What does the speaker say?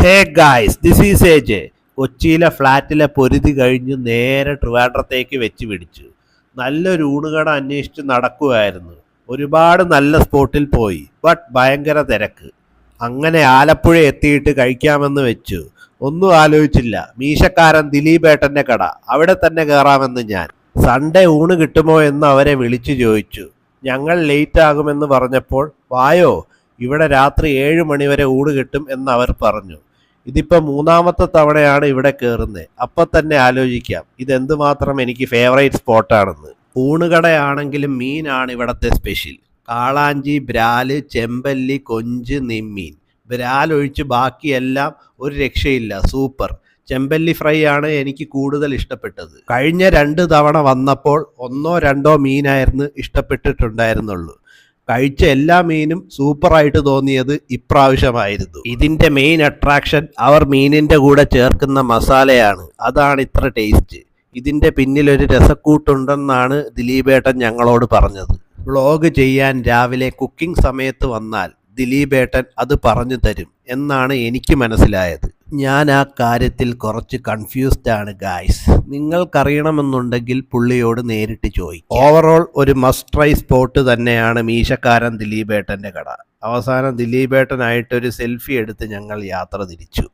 Hey guys, this is AJ. കൊച്ചിയിലെ ഫ്ലാറ്റിലെ പൊരുതി കഴിഞ്ഞ് നേരെ ട്രിവാൻഡ്രത്തേക്ക് വെച്ച് പിടിച്ചു. നല്ലൊരു ഊണുകട അന്വേഷിച്ച് നടക്കുമായിരുന്നു. ഒരുപാട് നല്ല സ്പോട്ടിൽ പോയി, ബട്ട് ഭയങ്കര തിരക്ക്. അങ്ങനെ ആലപ്പുഴ എത്തിയിട്ട് കഴിക്കാമെന്ന് വെച്ചു. ഒന്നും ആലോചിച്ചില്ല, മീശക്കാരൻ ദിലീപേട്ടൻ്റെ കട, അവിടെ തന്നെ കയറാമെന്ന് ഞാൻ. സൺഡേ ഊണ് കിട്ടുമോ എന്ന് അവരെ വിളിച്ചു ചോദിച്ചു. ഞങ്ങൾ ലേറ്റ് ആകുമെന്ന് പറഞ്ഞപ്പോൾ വായോ, ഇവിടെ രാത്രി 7 മണിവരെ ഊണ് കിട്ടും എന്ന് അവർ പറഞ്ഞു. ഇതിപ്പോൾ 3-ാമത്തെ തവണയാണ് ഇവിടെ കയറുന്നത്. അപ്പം തന്നെ ആലോചിക്കാം ഇതെന്തുമാത്രം എനിക്ക് ഫേവറേറ്റ് സ്പോട്ടാണെന്ന്. ഊണുകടയാണെങ്കിലും മീനാണ് ഇവിടുത്തെ സ്പെഷ്യൽ. കാളാഞ്ചി, ബ്രാല്, ചെമ്പല്ലി, കൊഞ്ച്, നെമ്മീൻ. ബ്രാലൊഴിച്ച് ബാക്കിയെല്ലാം ഒരു രക്ഷയില്ല, സൂപ്പർ. ചെമ്പല്ലി ഫ്രൈ ആണ് എനിക്ക് കൂടുതൽ ഇഷ്ടപ്പെട്ടത്. കഴിഞ്ഞ 2 തവണ വന്നപ്പോൾ 1-2 മീനായിരുന്നു ഇഷ്ടപ്പെട്ടിട്ടുണ്ടായിരുന്നുള്ളൂ. കഴിച്ച എല്ലാ മീനും സൂപ്പറായിട്ട് തോന്നിയത് ഇപ്രാവശ്യമായിരുന്നു. ഇതിൻ്റെ മെയിൻ അട്രാക്ഷൻ അവർ മീനിൻ്റെ കൂടെ ചേർക്കുന്ന മസാലയാണ്. അതാണ് ഇത്ര ടേസ്റ്റ്. ഇതിൻ്റെ പിന്നിലൊരു രസക്കൂട്ടുണ്ടെന്നാണ് ദിലീപേട്ടൻ ഞങ്ങളോട് പറഞ്ഞത്. വ്ളോഗ് ചെയ്യാൻ രാവിലെ കുക്കിംഗ് സമയത്ത് വന്നാൽ ദിലീപേട്ടൻ അത് പറഞ്ഞു തരും എന്നാണ് എനിക്ക് മനസ്സിലായത്. ഞാൻ ആ കാര്യത്തിൽ കുറച്ച് കൺഫ്യൂസ്ഡ് ആണ് ഗായ്സ്. നിങ്ങൾക്കറിയണമെന്നുണ്ടെങ്കിൽ പുള്ളിയോട് നേരിട്ട് ചോദിക്കും. ഓവറോൾ ഒരു മസ്റ്റ് ട്രൈ സ്പോട്ട് തന്നെയാണ് മീശക്കാരൻ ദിലീപേട്ടൻ്റെ കട. അവസാനം ദിലീപേട്ടനായിട്ടൊരു സെൽഫി എടുത്ത് ഞങ്ങൾ യാത്ര തിരിച്ചു.